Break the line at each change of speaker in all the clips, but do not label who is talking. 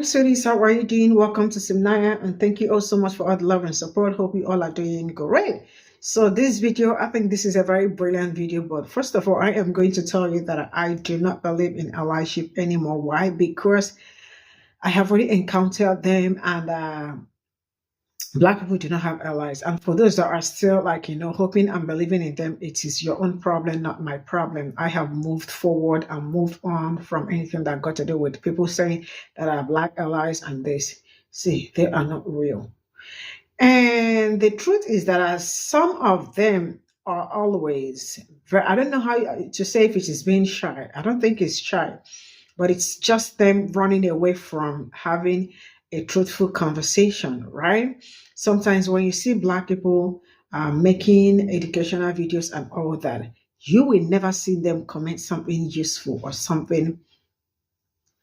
Sweeties, how are you doing? Welcome to Cimnanya, and thank you all so much for all the love and support. Hope you all are doing great. So this video, I think this is a very brilliant video, but first of all, I am going to tell you that I do not believe in allyship anymore. Why? Because I have already encountered them, and Black people do not have allies. And for those that are still hoping and believing in them, it is your own problem, not my problem. I have moved forward and moved on from anything that got to do with people saying that are Black allies and this. See, they are not real. And the truth is that some of them are always very, I don't know how to say if it is being shy. I don't think it's shy, but it's just them running away from having a truthful conversation, right? Sometimes when you see Black people making educational videos and all that, you will never see them comment something useful or something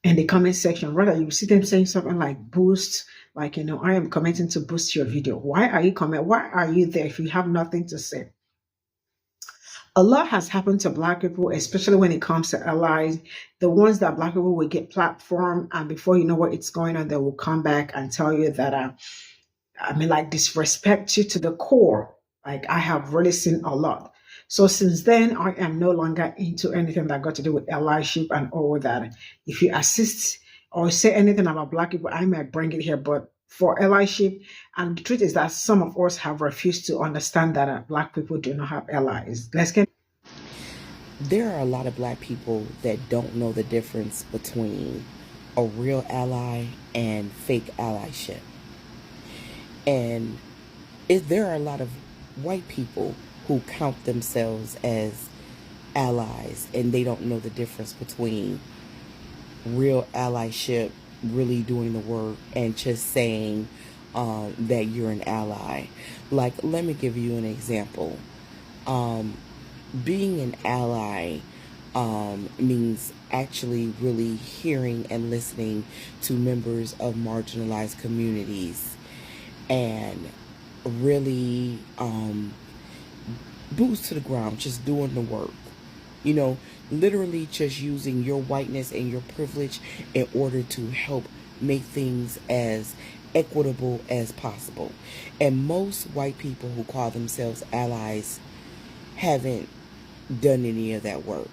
in the comment section. Rather, you see them saying something like boost, I am commenting to boost your video. Why are you comment? Why are you there if you have nothing to say? A lot has happened to Black people, especially when it comes to allies. The ones that Black people will get platform, and before you know what it's going on, they will come back and tell you that, disrespect you to the core. Like, I have really seen a lot. So since then, I am no longer into anything that got to do with allyship and all that. If you assist or say anything about Black people, I might bring it here, but for allyship, and the truth is that some of us have refused to understand that Black people do not have allies. Let's get.
There are a lot of Black people that don't know the difference between a real ally and fake allyship. And there are a lot of white people who count themselves as allies, and they don't know the difference between real allyship, really doing the work, and just saying that you're an ally. Like, let me give you an example. Being an ally means actually really hearing and listening to members of marginalized communities and really boots to the ground, just doing the work. You know, literally just using your whiteness and your privilege in order to help make things as equitable as possible. And most white people who call themselves allies haven't done any of that work.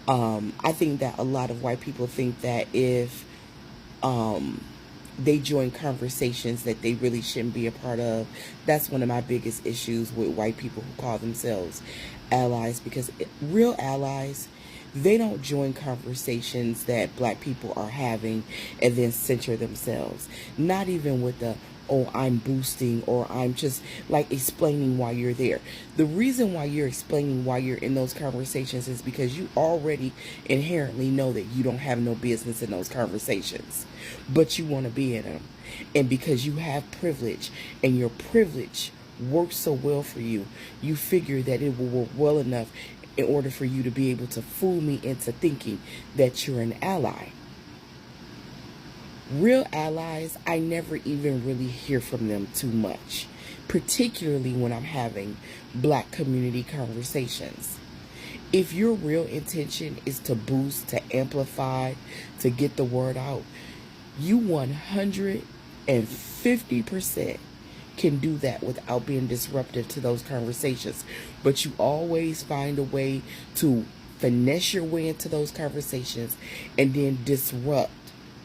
I think that a lot of white people think that if they join conversations that they really shouldn't be a part of. That's one of my biggest issues with white people who call themselves allies, because real allies, they don't join conversations that Black people are having and then center themselves. Not even with the, oh, I'm boosting, or I'm just like explaining why you're there. The reason why you're explaining why you're in those conversations is because you already inherently know that you don't have no business in those conversations, but you want to be in them. And because you have privilege, and your privilege works so well for you, you figure that it will work well enough in order for you to be able to fool me into thinking that you're an ally. Real allies, I never even really hear from them too much, particularly when I'm having Black community conversations. If your real intention is to boost, to amplify, to get the word out, you 150% can do that without being disruptive to those conversations. But you always find a way to finesse your way into those conversations and then disrupt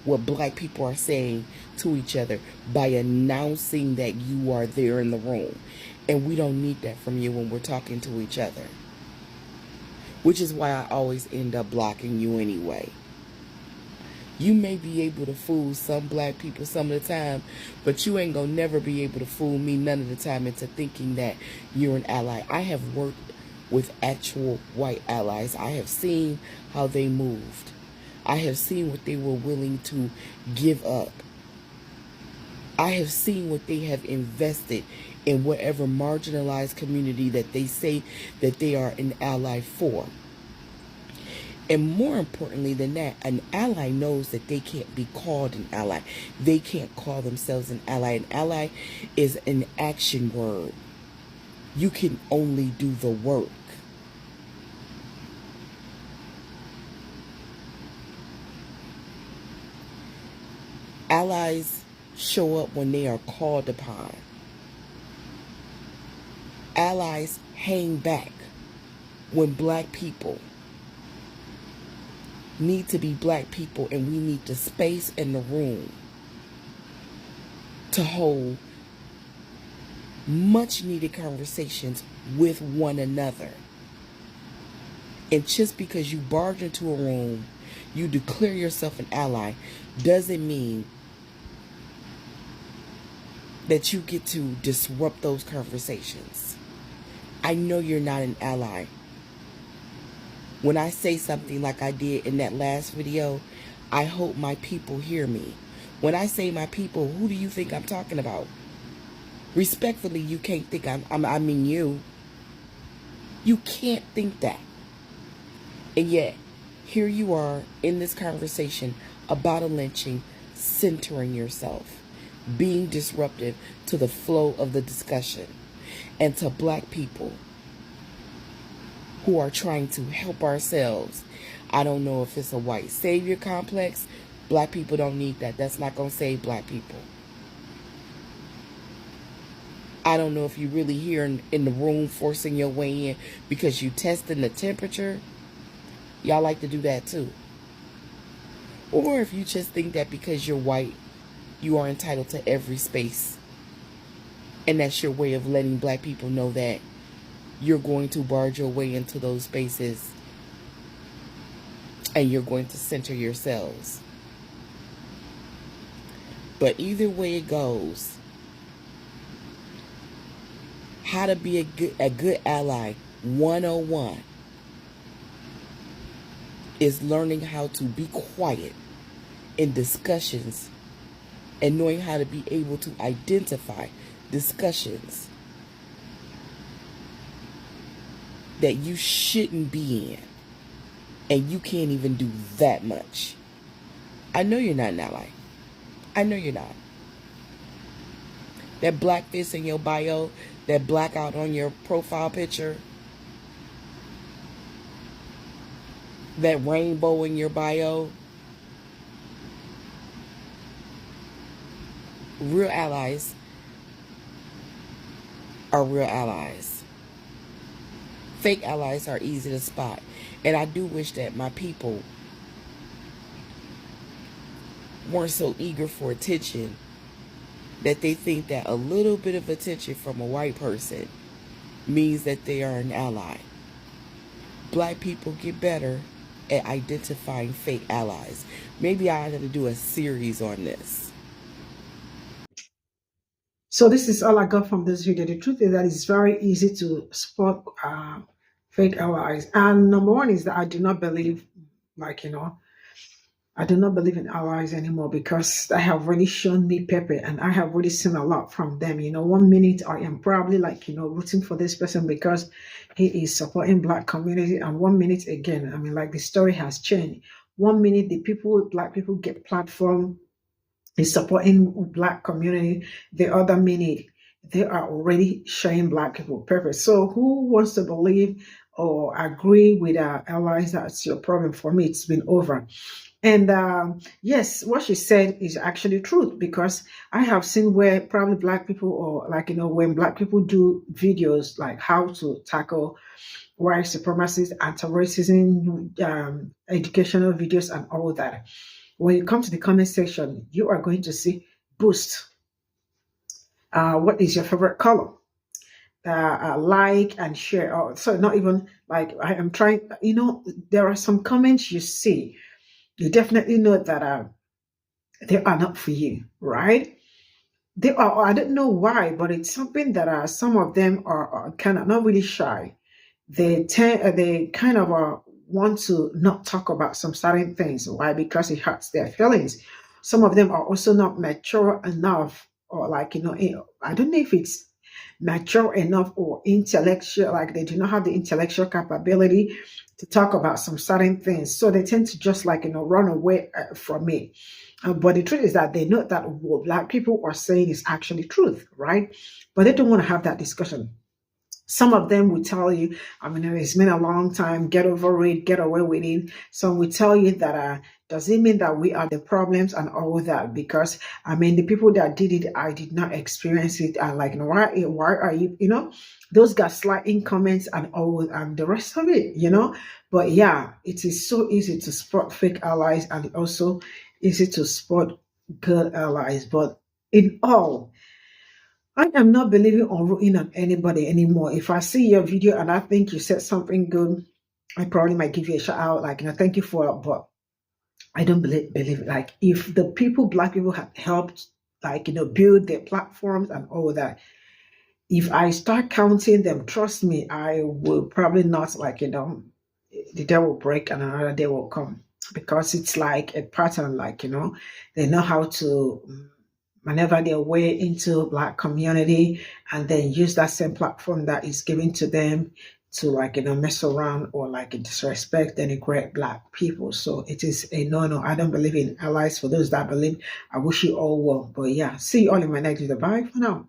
what Black people are saying to each other by announcing that you are there in the room. And we don't need that from you when we're talking to each other. Which is why I always end up blocking you anyway. You may be able to fool some Black people some of the time, but you ain't gonna never be able to fool me none of the time into thinking that you're an ally. I have worked with actual white allies. I have seen how they moved. I have seen what they were willing to give up. I have seen what they have invested in whatever marginalized community that they say that they are an ally for. And more importantly than that, an ally knows that they can't be called an ally. They can't call themselves an ally. An ally is an action word. You can only do the work. Allies show up when they are called upon. Allies hang back when black people need to be black people, and we need the space and the room to hold much needed conversations with one another. And just because you barge into a room, you declare yourself an ally, doesn't mean that you get to disrupt those conversations. I know you're not an ally. When I say something like I did in that last video, I hope my people hear me. When I say my people, who do you think I'm talking about? Respectfully, you can't think I mean you. You can't think that. And yet, here you are in this conversation about a lynching, centering yourself, being disruptive to the flow of the discussion, and to black people who are trying to help ourselves. I don't know if it's a white savior complex. Black people don't need that. That's not going to save black people. I don't know if you really here in the room forcing your way in because you testing the temperature. Y'all like to do that too. Or if you just think that because you're white, you are entitled to every space. And that's your way of letting black people know that you're going to barge your way into those spaces and you're going to center yourselves. But either way it goes, how to be a good ally 101 is learning how to be quiet in discussions and knowing how to be able to identify discussions that you shouldn't be in, and you can't even do that much. I know you're not an ally. I know you're not. That black fist in your bio, that blackout on your profile picture, that rainbow in your bio. Real allies are real allies. Fake allies are easy to spot. And I do wish that my people weren't so eager for attention that they think that a little bit of attention from a white person means that they are an ally. Black people get better at identifying fake allies. Maybe I ought to do a series on this.
So this is all I got from this video. The truth is that it's very easy to spot fake allies. And number one is that I do not believe, I do not believe in allies anymore because I have really shown me Pe0ple and I have really seen a lot from them. 1 minute I am probably rooting for this person because he is supporting black community, and 1 minute again, the story has changed. 1 minute black people get platform, is supporting black community. The other minute they are already showing black people Pe0ple. So who wants to believe or agree with our allies? That's your problem. For me, it's been over. And yes, what she said is actually true, because I have seen where probably black people, or when black people do videos like how to tackle white supremacy, anti-racism, educational videos and all that. When you come to the comment section, you are going to see boost. What is your favorite color? Like and share. So not even like I am trying, there are some comments you see. You definitely know that they are not for you, right? They are, I don't know why, but it's something that some of them are kind of not really shy. They kind of want to not talk about some certain things. Why? Because it hurts their feelings. Some of them are also not mature enough, or I don't know if it's mature enough or intellectual, like they do not have the intellectual capability to talk about some certain things. So they tend to just run away from it. But the truth is that they know that what black people are saying is actually truth, right? But they don't want to have that discussion. Some of them will tell you, I mean, it's been a long time, get over it, get away with it. Some will tell you that does it mean that we are the problems and all that? Because I mean, the people that did it, I did not experience it. And like, why are you, those gaslighting comments and all and the rest of it, But yeah, it is so easy to spot fake allies and also easy to spot good allies. But in all, I am not believing or rooting on anybody anymore. If I see your video and I think you said something good, I probably might give you a shout out, like, thank you for it. But I don't believe it. Like, if the people, Black people, have helped, like, build their platforms and all that, if I start counting them, trust me, I will probably not, like, the day will break and another day will come, because it's like a pattern, like, they know how to maneuver their way into Black community and then use that same platform that is given to them to, like, mess around or like disrespect and denigrate Black people. So it is a no. I don't believe in allies. For those that believe, I wish you all well. But yeah, see you all in my next video. Bye for now.